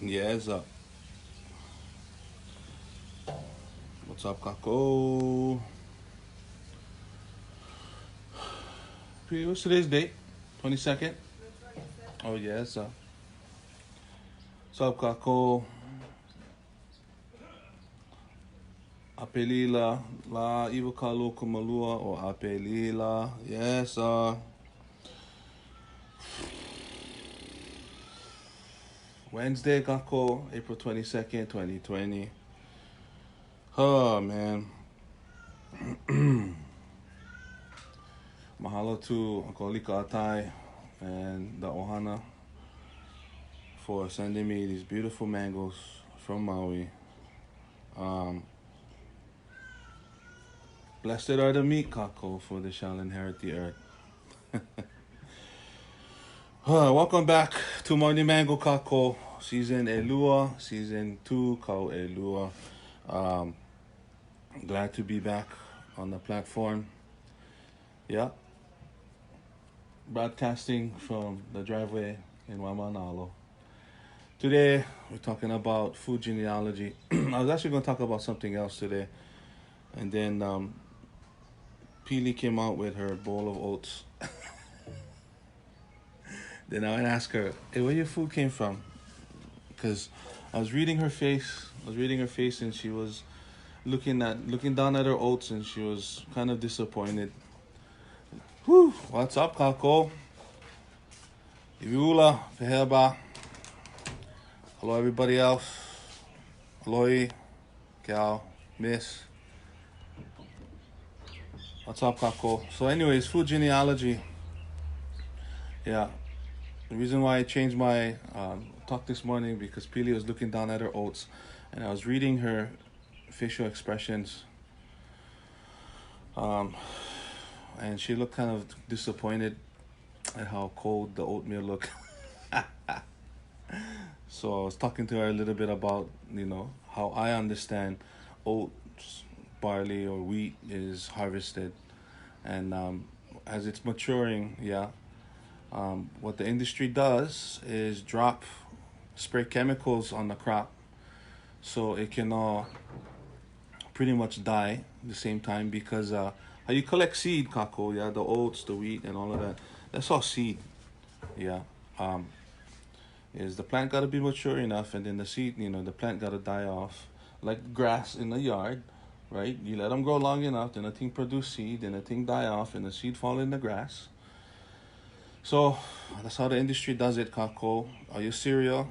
Yes, what's up, Kako? What's today's date? 22nd? Oh, yes. What's up, Kako? Apelila, la iwakalo kumalua or apelila. Yes, Wednesday, Kako, April 22nd, 2020. Oh, man. Mahalo to Uncle Lika Atai and the Ohana for sending me these beautiful mangoes from Maui. Blessed are the meek, Kako, for they shall inherit the earth. Welcome back to Morning Mango, Kako. Season Elua, Season 2, Kau Elua. Glad to be back on the platform. Yeah. Broadcasting from the driveway in Wamanalo. Today, we're talking about food genealogy. I was actually going to talk about something else today. And then Peely came out with her bowl of oats. Then I would ask her, hey, where your food came from? Because I was reading her face. And she was looking down at her oats, and she was kind of disappointed. Whew, what's up, Kako? Iviula, Peheba. Hello, everybody else. Aloy, Cal, Miss. What's up, Kako? So anyways, food genealogy. Yeah. The reason why I changed my talk this morning because Peely was looking down at her oats, and I was reading her facial expressions. And she looked kind of disappointed at how cold the oatmeal looked. So I was talking to her a little bit about, how I understand oats, barley, or wheat is harvested. And as it's maturing, what the industry does is spray chemicals on the crop so it can all pretty much die at the same time because how you collect seed, Kako, the oats, the wheat, and all of that, that's all seed. Yeah. Is the plant got to be mature enough, and then the seed, the plant got to die off like grass in the yard, right? You let them grow long enough, then the thing produce seed, then the thing die off, and the seed fall in the grass. So that's how the industry does it, Kako. Are you cereal?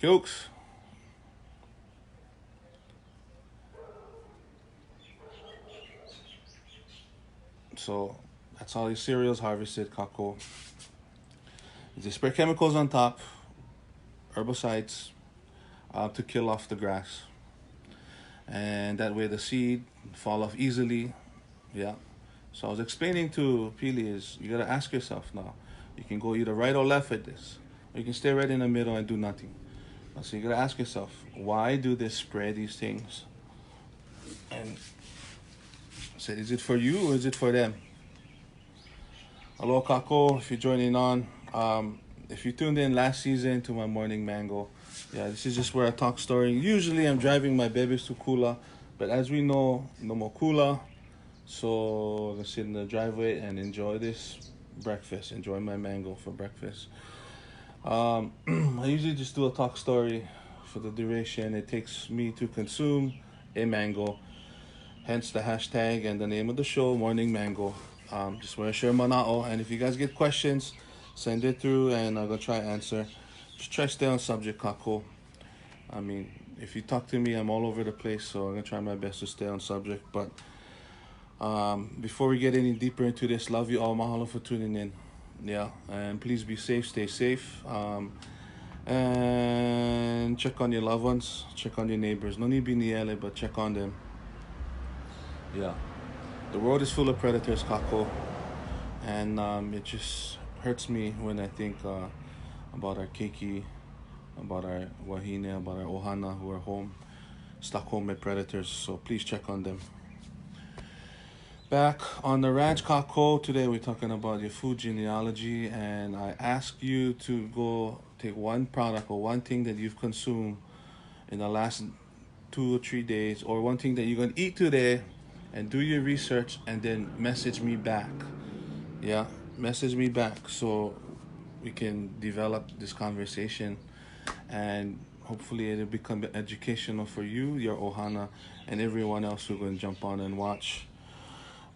Jokes. So that's how your cereals harvested, Kako. They spray chemicals on top, herbicides, to kill off the grass. And that way the seed fall off easily. Yeah. So I was explaining to Peely is you gotta ask yourself now. You can go either right or left with this. Or you can stay right in the middle and do nothing. So you gotta ask yourself, why do they spray these things? And say, is it for you or is it for them? Hello, Kako, if you're joining on. If you tuned in last season to my Morning Mango, this is just where I talk story. Usually I'm driving my babies to Kula, but as we know, no more Kula. So I'm gonna sit in the driveway and enjoy this breakfast, enjoy my mango for breakfast. I usually just do a talk story for the duration it takes me to consume a mango, hence the hashtag and the name of the show, Morning Mango. Just want to share mana'o, and if you guys get questions, send it through and I'm gonna try to answer. Just try to stay on subject, Kako. I mean, if you talk to me, I'm all over the place, so I'm gonna try my best to stay on subject. But before we get any deeper into this, love you all. Mahalo for tuning in. Yeah, and please be safe, stay safe. And check on your loved ones, check on your neighbors. No need be niele, but check on them. Yeah. The world is full of predators, Kako. And it just hurts me when I think about our keiki, about our wahine, about our ohana who are home, stuck home with predators. So please check on them. Back on the ranch, Kako. Today we're talking about your food genealogy, and I ask you to go take one product or one thing that you've consumed in the last 2 or 3 days, or one thing that you're gonna eat today, and do your research, and then message me back. Yeah, message me back so we can develop this conversation, and hopefully it'll become educational for you, your ohana, and everyone else who's going to jump on and watch.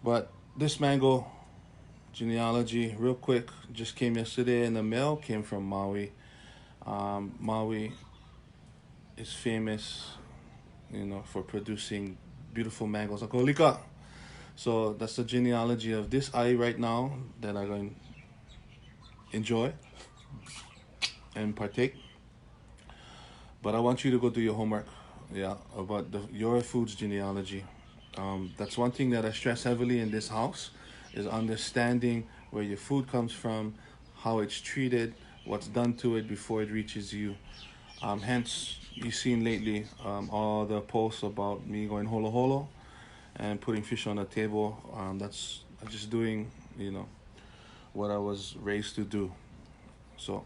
But this mango genealogy, real quick, just came yesterday in the mail. Came from Maui. Maui is famous, for producing beautiful mangoes. Akolika. So that's the genealogy of this eye right now that I'm going to enjoy and partake. But I want you to go do your homework, yeah, about your food's genealogy. That's one thing that I stress heavily in this house, is understanding where your food comes from, how it's treated, what's done to it before it reaches you. Hence, you've seen lately all the posts about me going holo holo and putting fish on the table. That's just doing, what I was raised to do. So,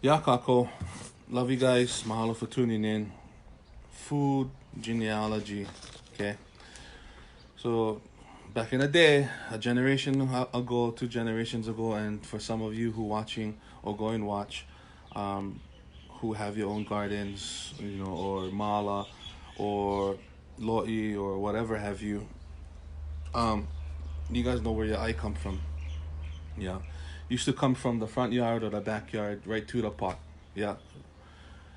yeah, Kako. Love you guys. Mahalo for tuning in. Food genealogy. Okay. So, back in the day, a generation ago, 2 generations ago, and for some of you who watching or go and watch, who have your own gardens, or mala, or lo'i, or whatever have you, you guys know where your eye come from. Yeah. Used to come from the front yard or the backyard right to the pot. Yeah.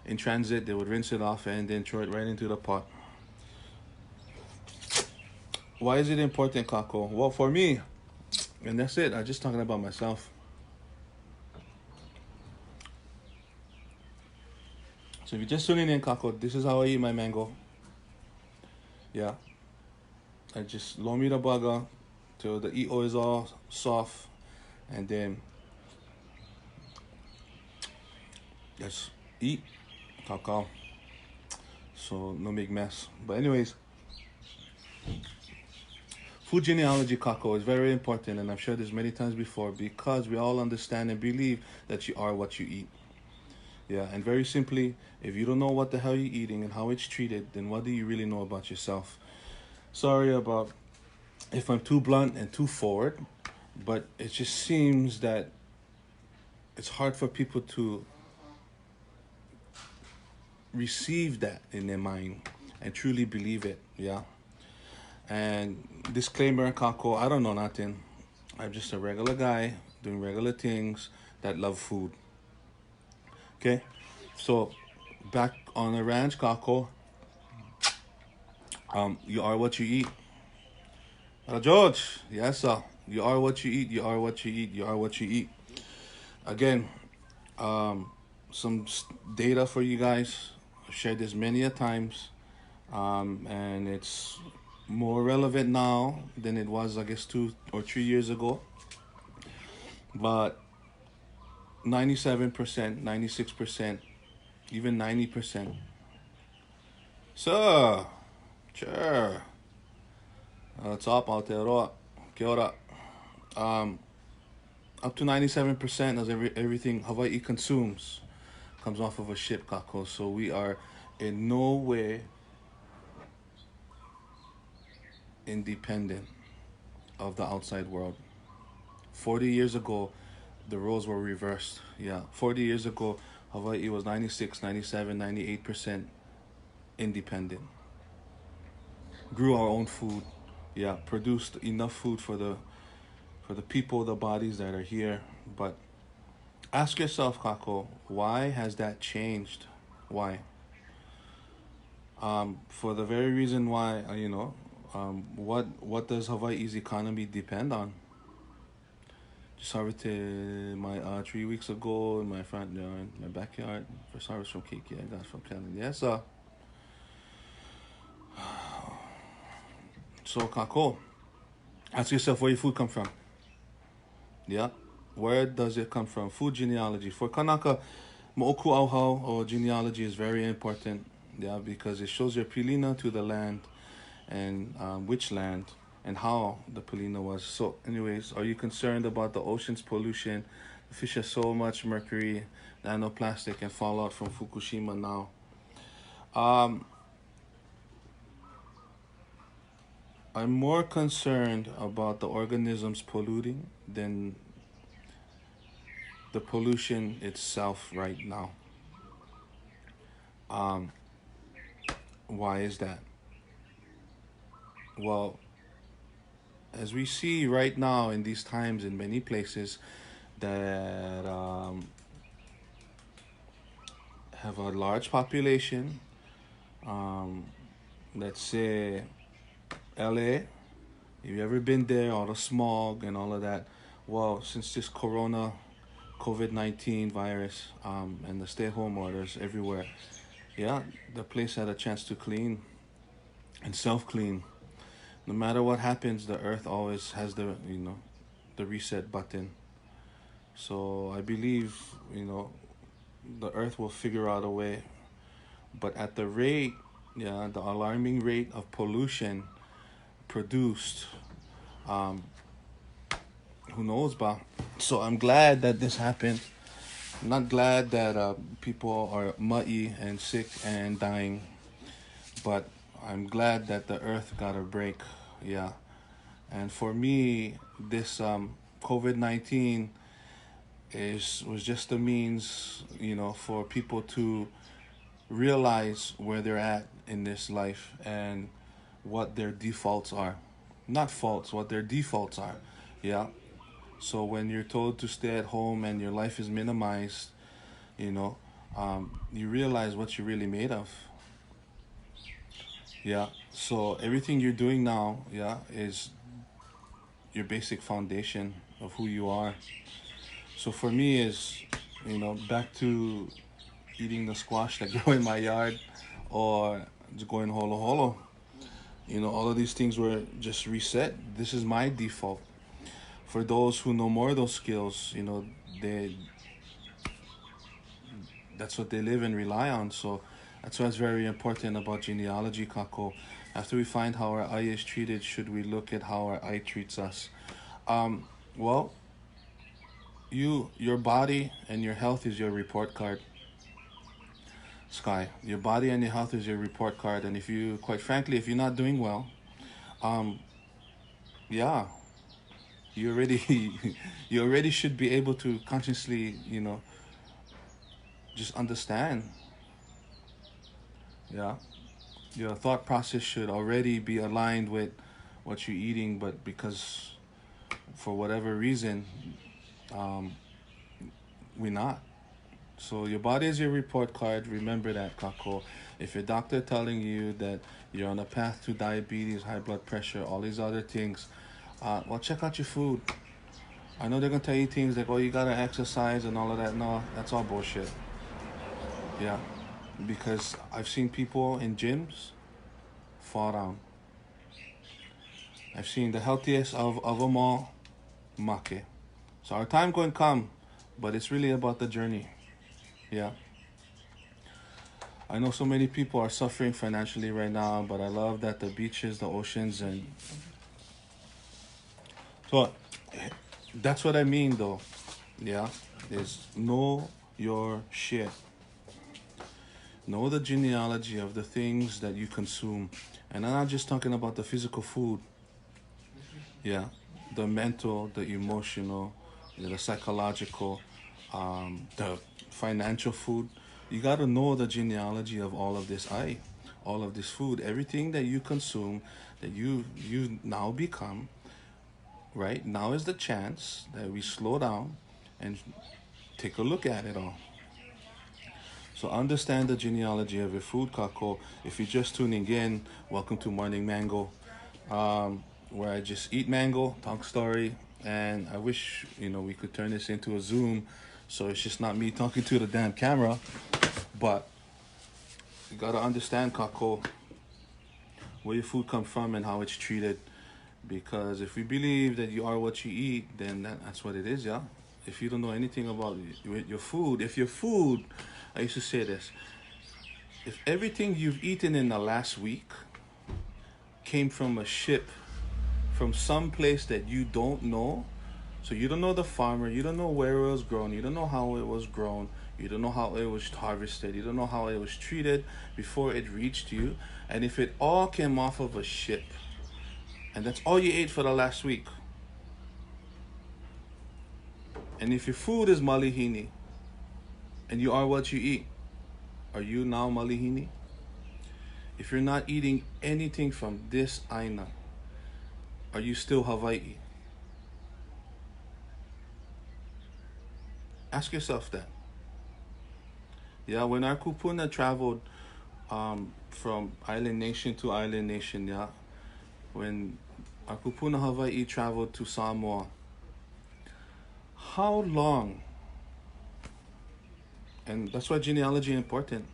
In transit, they would rinse it off and then throw it right into the pot. Why is it important, Kako? Well, for me, and that's it. I'm just talking about myself. So if you're just tuning in, Kako, this is how I eat my mango. Yeah. I just lomi the baga till the ito is all soft, and then just eat, kakao. So no big mess. But anyways, food genealogy, Kako, is very important, and I've shared this many times before, because we all understand and believe that you are what you eat. Yeah, and very simply, if you don't know what the hell you're eating and how it's treated, then what do you really know about yourself? Sorry about if I'm too blunt and too forward, but it just seems that it's hard for people to receive that in their mind and truly believe it, yeah? And disclaimer, Kako, I don't know nothing. I'm just a regular guy doing regular things that love food. Okay? So, back on the ranch, Kako, you are what you eat. George, yes, sir. You are what you eat, you are what you eat, you are what you eat. Again, some data for you guys. I've shared this many a times, and it's more relevant now than it was, I guess, 2 or 3 years ago. But 97%, 96%, even 90%. So, sure. What's up out there? Kia ora. Up to 97% of everything Hawaii consumes comes off of a ship, Kako. So we are in no way independent of the outside world. 40 years ago, the roles were reversed. Yeah, 40 years ago, Hawaii was 96, 97, 98% independent. Grew our own food. Yeah, produced enough food for the people, the bodies that are here. But ask yourself, Kako, why has that changed? Why? For the very reason why, what does Hawaii's economy depend on? Just harvested my 3 weeks ago in my front yard, my backyard. First harvest from Kuike, I got from Canada. Yes, sir. So, Kako, ask yourself where your food come from. Yeah, where does it come from? Food genealogy. For Kanaka, Mo'oku or genealogy is very important. Yeah, because it shows your pilina to the land, and which land and how the pilina was. So, anyways, are you concerned about the ocean's pollution, fish has so much mercury, nanoplastic, and fallout from Fukushima now. Um, I'm more concerned about the organisms polluting than the pollution itself right now. Um, why is that? Well, as we see right now in these times in many places that have a large population, um, let's say LA, if you ever been there, all the smog and all of that. Well, since this corona COVID-19 virus and the stay-home orders everywhere, yeah, the place had a chance to clean and self-clean. No matter what happens, the earth always has the reset button. So I believe the earth will figure out a way. But at the rate, yeah, the alarming rate of pollution produced, um, who knows, ba? So I'm glad that this happened. I'm not glad that people are muddy and sick and dying, but I'm glad that the earth got a break. Yeah, and for me, this COVID-19 is was just a means, for people to realize where they're at in this life and what their defaults are. Not faults, what their defaults are. Yeah. So when you're told to stay at home and your life is minimized, you know, you realize what you're really made of. Yeah. So everything you're doing now, yeah, is your basic foundation of who you are. So for me is, back to eating the squash that grow in my yard or just going holo holo. All of these things were just reset. This is my default. For those who know more of those skills, they that's what they live and rely on. So that's why it's very important about genealogy, Kako. After we find how our eye is treated, should we look at how our eye treats us? Well, your body and your health is your report card, Sky. Your body and your health is your report card, and if you, quite frankly, if you're not doing well, um, yeah, you already you already should be able to consciously, just understand. Yeah, your thought process should already be aligned with what you're eating, but because for whatever reason, um, we're not. So your body is your report card. Remember that, Kako. If your doctor telling you that you're on a path to diabetes, high blood pressure, all these other things, well, check out your food. I know they're gonna tell you things like, "Oh, you gotta exercise and all of that." No, that's all bullshit. Yeah, because I've seen people in gyms fall down. I've seen the healthiest of them all make. So our time going to come, but it's really about the journey. Yeah. I know so many people are suffering financially right now, but I love that the beaches, the oceans, and so that's what I mean, though. Yeah, is know your shit. Know the genealogy of the things that you consume, and I'm not just talking about the physical food. Yeah, the mental, the emotional, the psychological, the financial food. You got to know the genealogy of all of this. All of this food, everything that you consume, that you now become. Right now is the chance that we slow down and take a look at it all. So understand the genealogy of your food, Kako. If you're just tuning in, welcome to Morning Mango, where I just eat mango, talk story, and I wish we could turn this into a Zoom, so it's just not me talking to the damn camera. But you gotta understand, Kako, where your food comes from and how it's treated. Because if we believe that you are what you eat, then that's what it is, yeah. If you don't know anything about your food, if your food, I used to say this, if everything you've eaten in the last week came from a ship from some place that you don't know, So you don't know the farmer, you don't know where it was grown, you don't know how it was grown, you don't know how it was harvested, you don't know how it was treated before it reached you. And if it all came off of a ship, and that's all you ate for the last week, and if your food is malihini, and you are what you eat, are you now malihini? If you're not eating anything from this aina, are you still Hawaii? Ask yourself that. Yeah, when our kupuna traveled from island nation to island nation, yeah, when our kupuna Hawaii traveled to Samoa, how long, and that's why genealogy is important,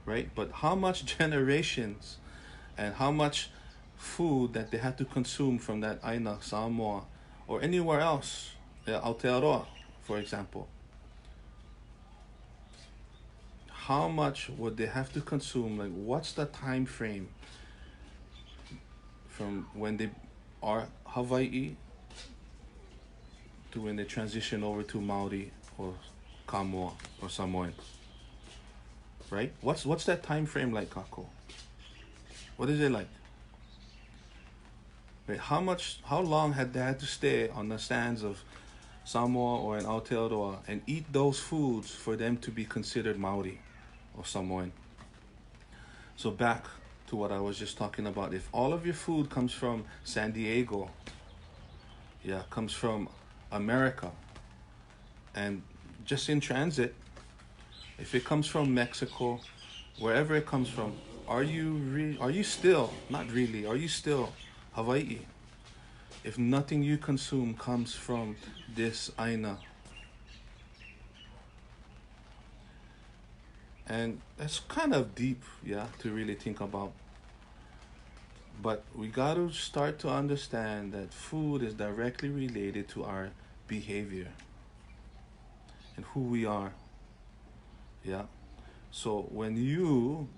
right? But how much generations and how much food that they had to consume from that aina, Samoa, or anywhere else, Aotearoa, for example, how much would they have to consume? Like, what's the time frame from when they are Hawaii to when they transition over to Maori or Kamoa or Samoan? Right? What's that time frame like, Kako? What is it like? Right? How long had they had to stay on the sands of Samoa or in Aotearoa and eat those foods for them to be considered Maori or Samoan? So back to what I was just talking about. If all of your food comes from San Diego, yeah, comes from America, and just in transit, if it comes from Mexico, wherever it comes from, are you still, not really, are you still Hawaii? If nothing you consume comes from this aina. And that's kind of deep, yeah, to really think about. But we got to start to understand that food is directly related to our behavior and who we are. Yeah. So when you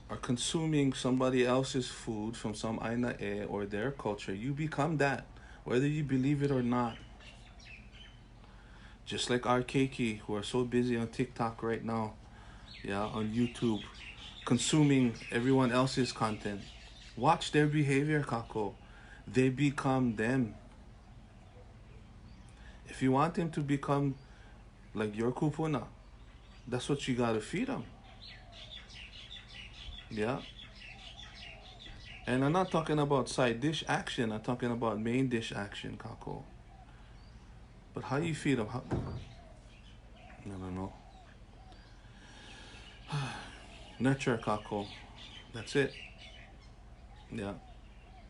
are consuming somebody else's food from some aina e or their culture, you become that, whether you believe it or not. Just like our keiki, who are so busy on TikTok right now, yeah, on YouTube, consuming everyone else's content. Watch their behavior, Kako. They become them. If you want them to become like your kupuna, that's what you gotta feed them. Yeah. And I'm not talking about side dish action. I'm talking about main dish action, Kako. But how you feed them? No. Nurture, Kako. That's it. Yeah.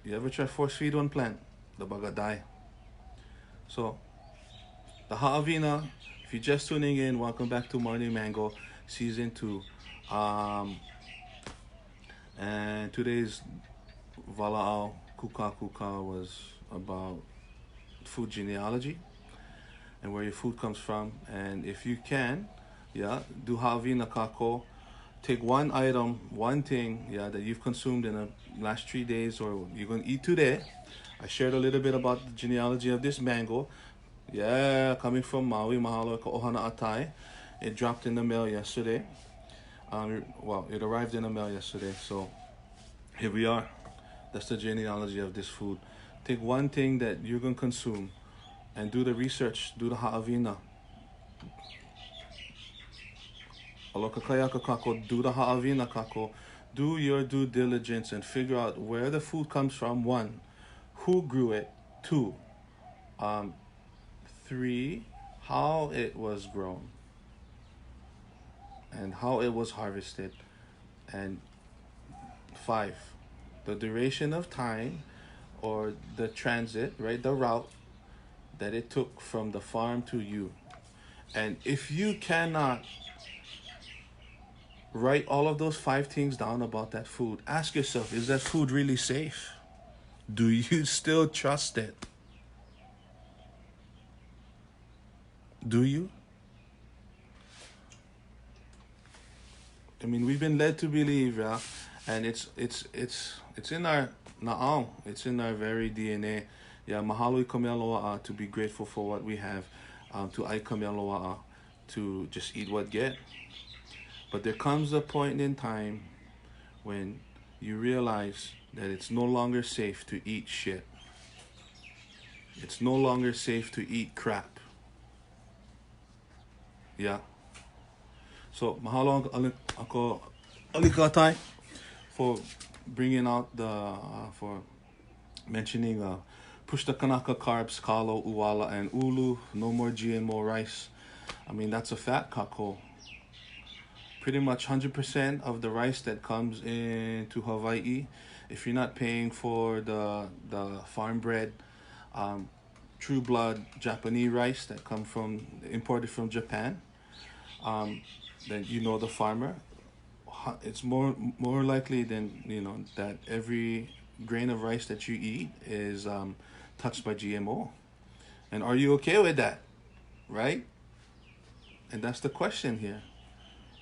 You ever try force feed one plant? The bugger die. So, the Ha'avina, if you're just tuning in, welcome back to Morning Mango Season 2. And today's Vala'au Kuka was about food genealogy and where your food comes from. And if you can, yeah, do Ha'avina Kako. Take one item, one thing, yeah, that you've consumed in the last 3 days or you're going to eat today. I shared a little bit about the genealogy of this mango. Yeah, coming from Maui, mahalo ka ohana atai. It dropped in the mail yesterday. It arrived in the mail yesterday. So here we are. That's the genealogy of this food. Take one thing that you're going to consume and do the research, do the ha'avina. Aloka kayaka kako, do the ha'avina kako. Do your due diligence and figure out where the food comes from. 1, who grew it. 2, 3, how it was grown and how it was harvested. And 5, the duration of time or the transit, right, the route that it took from the farm to you. And if you cannot write all of those 5 things down about that food, ask yourself, is that food really safe? Do you still trust it? Do you? I mean, we've been led to believe, yeah, and it's in our na'au, it's in our very DNA Yeah, mahalo I Kamealoa'a to be grateful for what we have, to I Kamealoa'a to just eat what get. But there comes a point in time when you realize that it's no longer safe to eat shit. It's no longer safe to eat crap. Yeah. So mahalo ako alikatai for bringing out for mentioning push the Kanaka carbs, kalo, uwala, and ulu. No more GMO rice. I mean, that's a fact, kako. Pretty much 100% of the rice that comes into Hawaii, if you're not paying for the farm bred, um, true blood Japanese rice that come from imported from Japan, um, then you know the farmer. It's more likely than that every grain of rice that you eat is touched by GMO. And are you okay with that? Right? And that's the question here.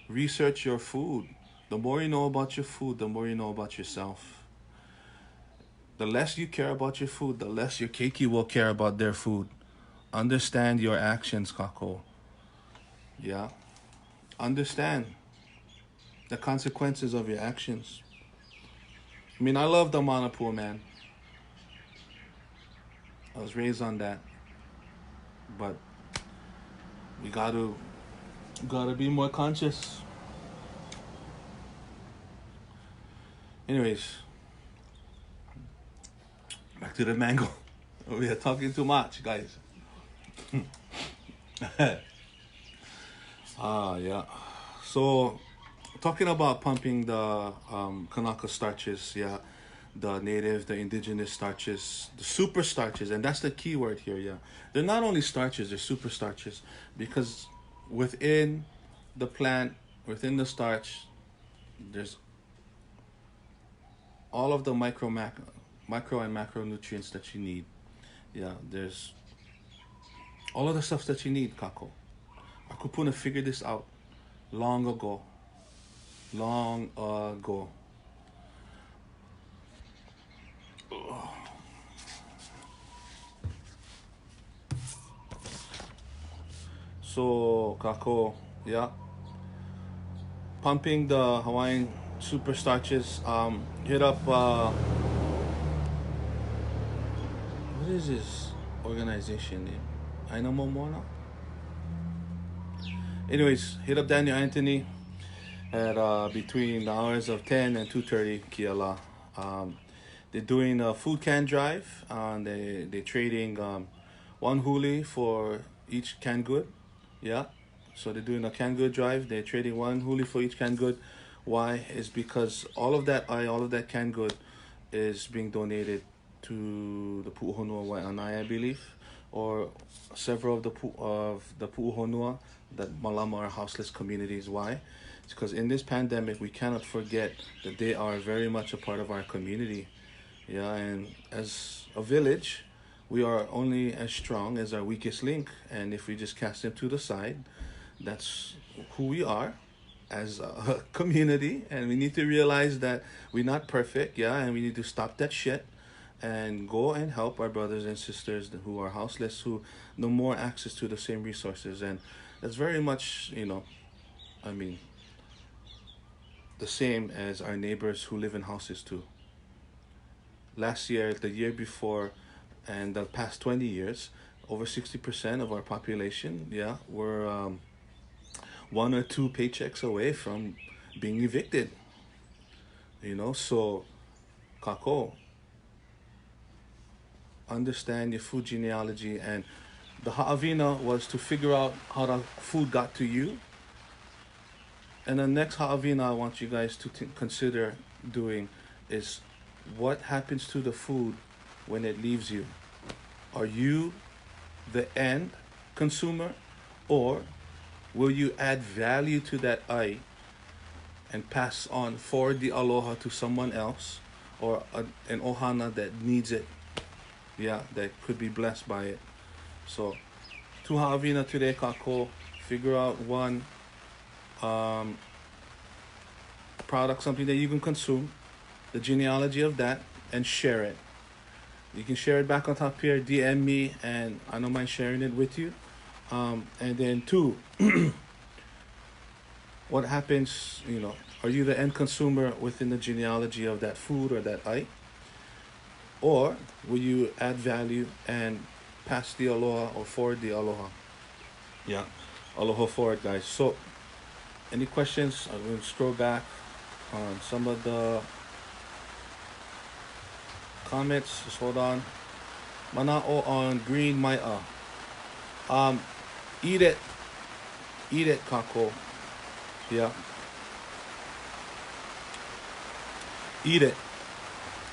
Research your food. The more you know about your food, the more you know about yourself. The less you care about your food, the less your keiki will care about their food. Understand your actions, kako. Yeah. Understand the consequences of your actions. I mean, I love the Manapu, man. I was raised on that. But we gotta be more conscious. Anyways, back to the mango. We are talking too much, guys. Yeah. So, talking about pumping the Kanaka starches, yeah, the native, the indigenous starches, the super starches, and that's the key word here, yeah. They're not only starches, they're super starches because within the plant, within the starch, there's all of the micro and macronutrients that you need. Yeah, there's all of the stuff that you need, Kako. Akupuna figured this out long ago. Long ago. So, Kako, yeah. Pumping the Hawaiian super starches. Hit up, what is this organization name? Aina Momona? Anyways, hit up Daniel Anthony at between the hours of 10 and 2:30 Kiala. They're doing a food can drive. They're trading one huli for each canned good. Yeah. So they're doing a canned good drive. They're trading one huli for each canned good. Why? Is because all of that canned good is being donated to the Pu'uhonua Wai'anae, I believe, or several of the Pu'uhonua that Malama are houseless communities. Why? It's because in this pandemic, we cannot forget that they are very much a part of our community. Yeah, and as a village, we are only as strong as our weakest link. And if we just cast them to the side, that's who we are as a community. And we need to realize that we're not perfect, yeah, and we need to stop that shit and go and help our brothers and sisters who are houseless, who no more access to the same resources. And that's very much, I mean, the same as our neighbors who live in houses too. Last year, the year before, and the past 20 years, over 60% of our population, yeah, were one or two paychecks away from being evicted. So, kako, understand your food genealogy. And the ha'avina was to figure out how the food got to you. And the next ha'avina I want you guys to consider doing is what happens to the food when it leaves you. Are you the end consumer, or will you add value to that ai and pass on forward the aloha to someone else, or an ohana that needs it, yeah, that could be blessed by it? So, tu ha'avina today, kako, figure out one product, something that you can consume, the genealogy of that, and share it. You can share it back on top here, DM me, and I don't mind sharing it with you. And then two, what happens, are you the end consumer within the genealogy of that food or that item? Or will you add value and pass the aloha or forward the aloha? Yeah, aloha forward, guys. So, any questions? I'm going to scroll back on some of the comments. Just hold on. Mana'o on green mai'a. Um, eat it. Eat it, kako. Yeah. Eat it.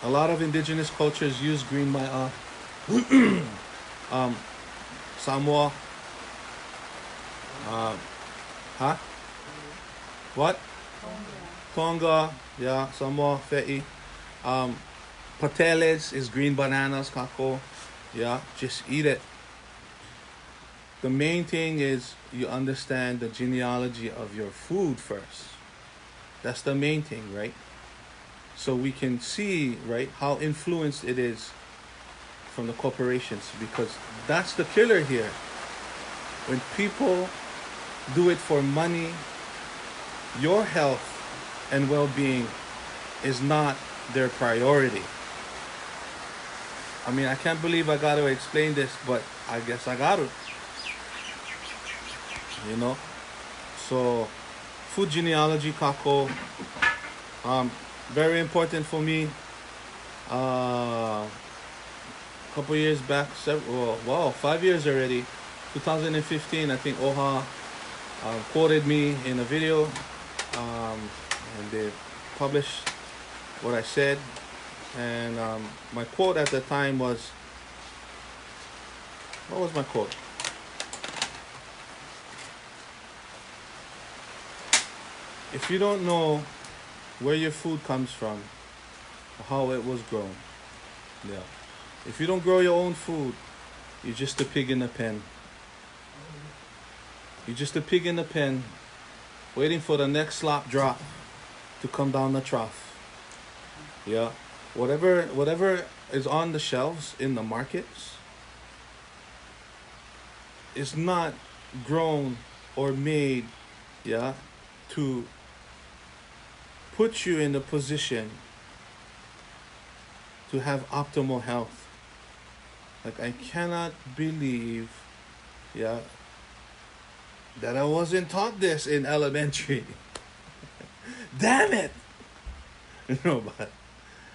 A lot of indigenous cultures use green mai'a. um, Samoa. Huh? What? Tonga. Yeah, Samoa, Fe'i. Um, Pateles is green bananas, kako. Yeah, just eat it. The main thing is you understand the genealogy of your food first. That's the main thing, right? So we can see, right, how influenced it is from the corporations, because that's the killer here. When people do it for money, your health and well-being is not their priority. I mean, I can't believe I got to explain this, but I guess I got to. So food genealogy, kako, very important for me. A couple years back, 5 years already, 2015, I think Oha quoted me in a video, and they published what I said. And my quote at the time was, what was my quote? If you don't know where your food comes from, or how it was grown, yeah. If you don't grow your own food, you're just a pig in the pen. You're just a pig in the pen, waiting for the next slop drop to come down the trough. Yeah. Whatever is on the shelves in the markets is not grown or made, yeah, to put you in the position to have optimal health. Like, I cannot believe, yeah, that I wasn't taught this in elementary. Damn it! No, but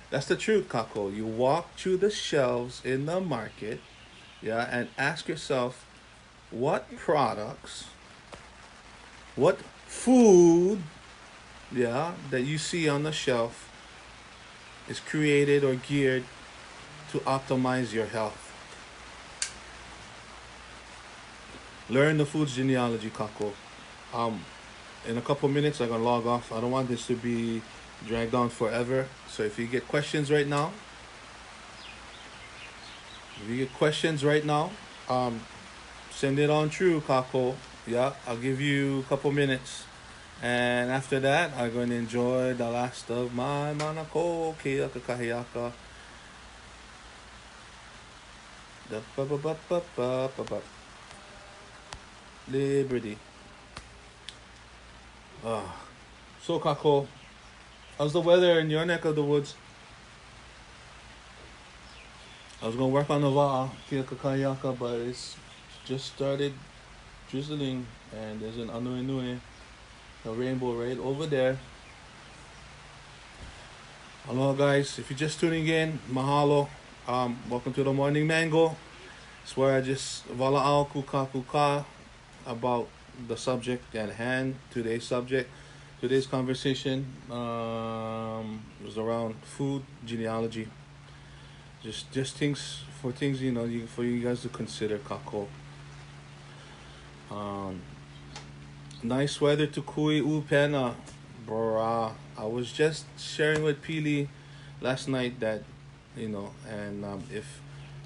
that's the truth, kako. You walk through the shelves in the market, yeah, and ask yourself, what products, what food, yeah, that you see on the shelf is created or geared to optimize your health. Learn the food's genealogy, kako. In a couple minutes, I'm gonna log off. I don't want this to be dragged on forever. So if you get questions right now, send it on through, kako. Yeah, I'll give you a couple minutes. And after that, I'm going to enjoy the last of my manako, keaka kahiaka. Liberty. So, kako, how's the weather in your neck of the woods? I was going to work on the wa'a, keaka kahiaka, but it's just started drizzling, and there's an anuenue, a rainbow right over there. Hello guys, if you're just tuning in, mahalo. Welcome to the Morning Mango. It's where I just wala'au kuka about the subject at hand. Today's conversation was around food genealogy. Just things for you guys to consider, kako. Nice weather to Kui Upena, brah. I was just sharing with Pili last night that, and if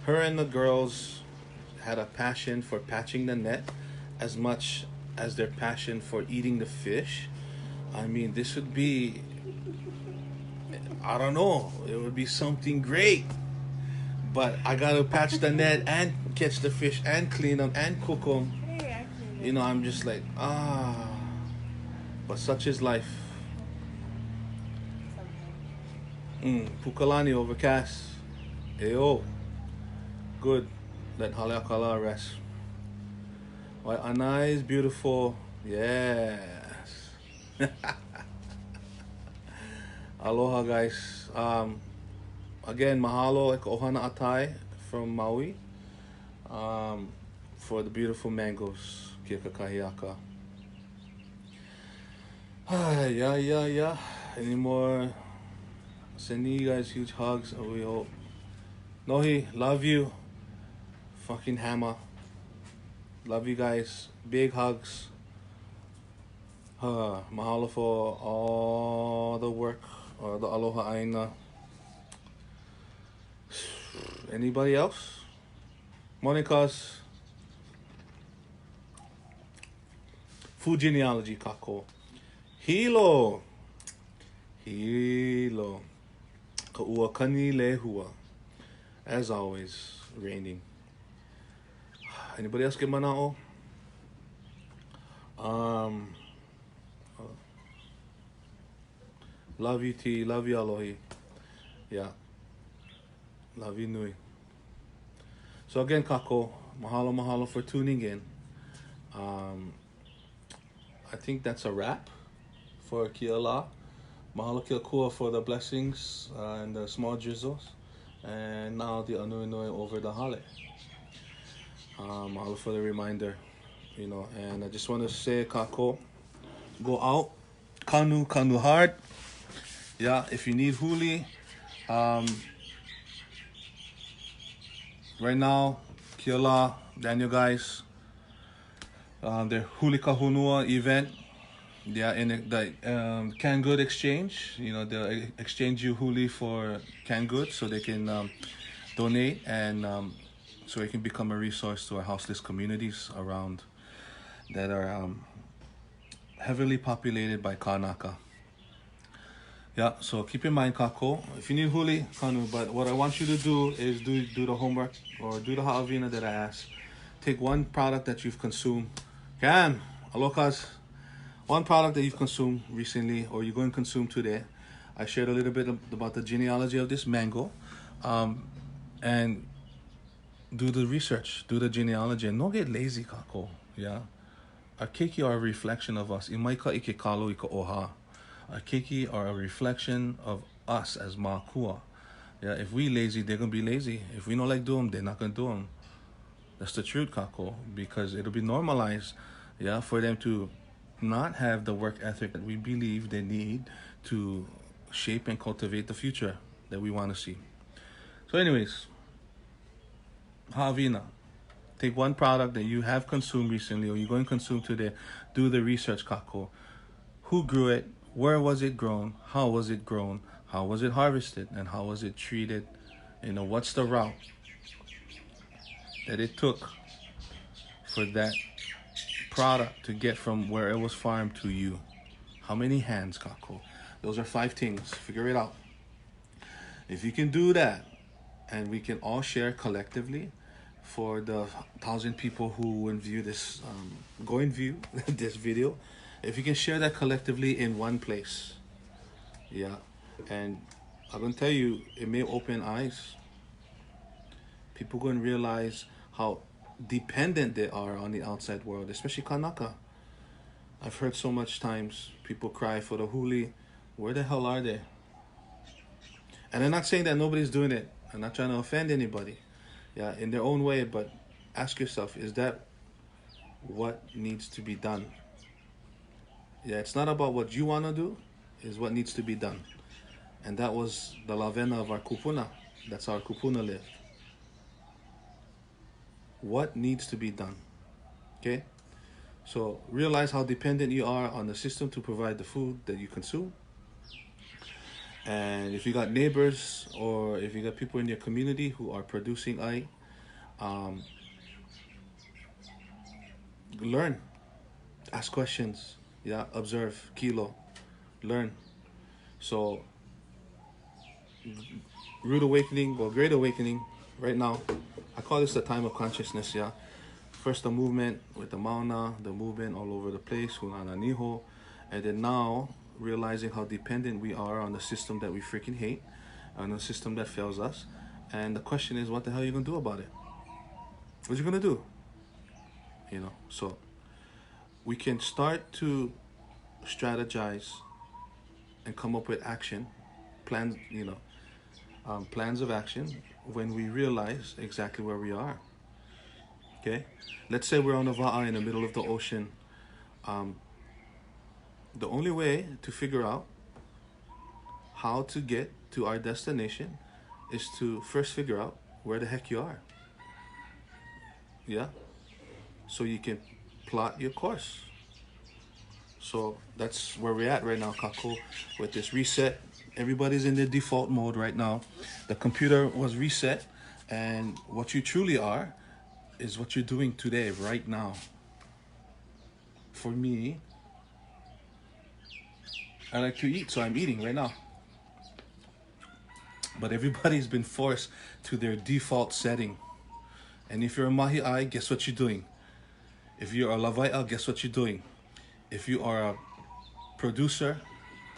her and the girls had a passion for patching the net as much as their passion for eating the fish, I mean, this would be, I don't know, it would be something great. But I gotta patch the net and catch the fish and clean them and cook them. You know, I'm just like, but such is life. Pukalani overcast. Ayo. Good. Let Haleakala rest. Why Ana is beautiful. Yes. Aloha guys. Again, mahalo e ohana atai from Maui. For the beautiful mangoes. Kia kakahiaka. Yeah. Any more? Sending you guys huge hugs. We hope. Nohi, love you. Fucking hammer. Love you guys. Big hugs. Mahalo for all the work or the aloha aina. Anybody else? Monica's food genealogy kako. Hilo. Ka'ua kani lehua. As always, raining. Anybody else get mana'o? Love you, T. Love you, Alohi. Yeah. Love you, Nui. So again, kako, mahalo for tuning in. I think that's a wrap for Kiala. Mahalo kia kua for the blessings and the small drizzles. And now the anui over the hale. Mahalo for the reminder, you know. And I just want to say, kako, go out, kanu hard. Yeah, if you need huli, right now, Kiala, Daniel guys, their huli kahunua event. Yeah, in the canned good exchange, you know, they'll exchange you huli for canned goods so they can donate and so it can become a resource to our houseless communities around that are heavily populated by Kanaka. Yeah, so keep in mind, kako, if you need huli, kanu, but what I want you to do is do the homework or do the ha'avina that I asked. Take one product that you've consumed. Can, alokas. One product that you've consumed recently or you're going to consume today. I shared a little bit about the genealogy of this mango. And do the research, do the genealogy, and don't get lazy, kako. Yeah. Our keiki are a reflection of us. Imaika ike kalo ika oha. Our keiki are a reflection of us as makua. Yeah, if we lazy, they're going to be lazy. If we don't like do them, they're not going to do them. That's the truth, kako. Because it'll be normalized, yeah, for them to not have the work ethic that we believe they need to shape and cultivate the future that we want to see. So anyways, Havina, take one product that you have consumed recently or you're going to consume today, do the research, kako. Who grew it? Where was it grown? How was it grown? How was it harvested? And how was it treated? You know, what's the route that it took for that product to get from where it was farmed to you? How many hands, kako? Those are 5 things. Figure it out. If you can do that, and we can all share collectively for the 1,000 people who will view this, go and view this video. If you can share that collectively in one place, yeah, and I'm gonna tell you, it may open eyes. People gonna realize how dependent they are on the outside world, especially Kanaka. I've heard so much times people cry for the huli. Where the hell are they? And I'm not saying that nobody's doing it. I'm not trying to offend anybody. Yeah, in their own way, but ask yourself, is that what needs to be done? Yeah, it's not about what you want to do, it's what needs to be done. And that was the lavena of our kupuna. That's how our kupuna lived. What needs to be done? Okay? So realize how dependent you are on the system to provide the food that you consume. And if you got neighbors or if you got people in your community who are producing ai, learn, ask questions, yeah, observe, kilo, learn. So, rude awakening or great awakening, right now, I call this the time of consciousness, yeah. First the movement with the Mauna, the movement all over the place, Hunana Niho, and then now realizing how dependent we are on the system that we freaking hate, on the system that fails us. And the question is, what the hell are you gonna do about it? What you gonna do? You know, so we can start to strategize and come up with action plans, plans of action when we realize exactly where we are. Okay, let's say we're on a va'a in the middle of the ocean. The only way to figure out how to get to our destination is to first figure out where the heck you are. Yeah, so you can plot your course. So that's where we're at right now, Kako, with this reset. Everybody's in their default mode right now. The computer was reset, and what you truly are is what you're doing today, right now. For me, I like to eat, so I'm eating right now. But everybody's been forced to their default setting. And if you're a mahi'ai, guess what you're doing? If you're a lavai'a, guess what you're doing? If you are a producer,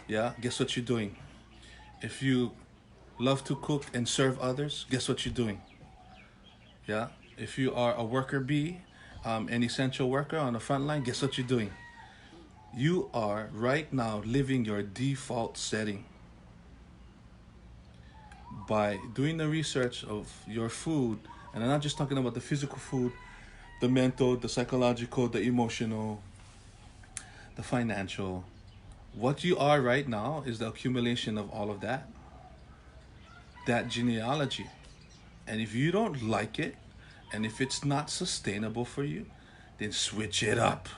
yeah, guess what you're doing? If you love to cook and serve others, guess what you're doing? Yeah, if you are a worker bee, an essential worker on the front line, guess what you're doing? You are right now living your default setting. By doing the research of your food, and I'm not just talking about the physical food, the mental, the psychological, the emotional, the financial. What you are right now is the accumulation of all of that. That genealogy. And if you don't like it, and if it's not sustainable for you, then switch it up.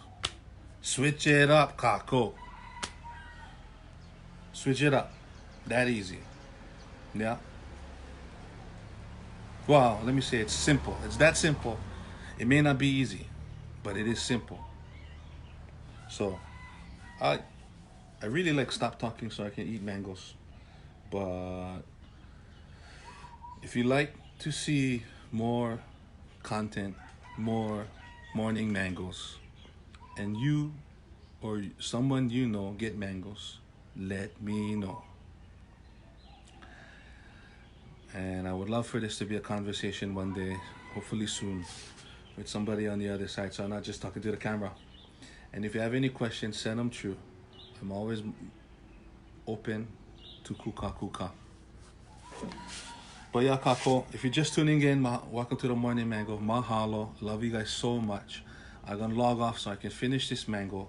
Switch it up, Kako. Switch it up. That easy. Yeah. Well, let me say it's simple. It's that simple. It may not be easy, but it is simple. So, I really like stop talking so I can eat mangoes. But if you like to see more content, more morning mangoes, and you or someone you know get mangoes, let me know. And I would love for this to be a conversation one day, hopefully soon, with somebody on the other side, so I'm not just talking to the camera. And if you have any questions, send them through. I'm always open to kuka. But yeah, Kako, if you're just tuning in, welcome to the Morning Mango. Mahalo. Love you guys so much. I'm going to log off so I can finish this mango.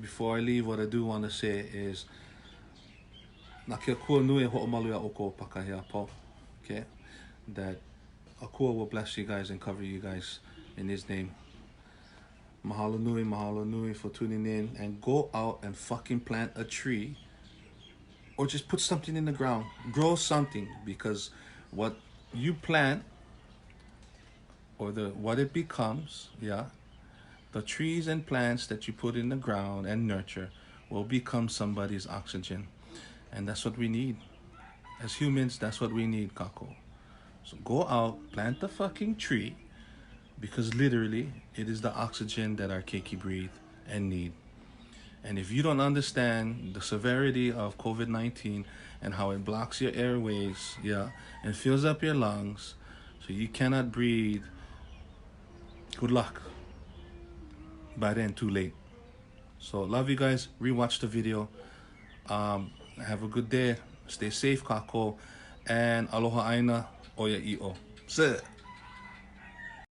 Before I leave, what I do want to say is, okay, that Akua will bless you guys and cover you guys in his name. Mahalo nui for tuning in, and go out and fucking plant a tree, or just put something in the ground. Grow something, because what you plant, or what it becomes, yeah, the trees and plants that you put in the ground and nurture will become somebody's oxygen. And that's what we need. As humans, that's what we need, Kako. So go out, plant the fucking tree, because literally, it is the oxygen that our keiki breathe and need. And if you don't understand the severity of COVID-19 and how it blocks your airways, yeah, and fills up your lungs, so you cannot breathe, good luck. By then, too late. So love you guys. Rewatch the video. Have a good day. Stay safe, Kako. And aloha aina, oya i'o. Sit.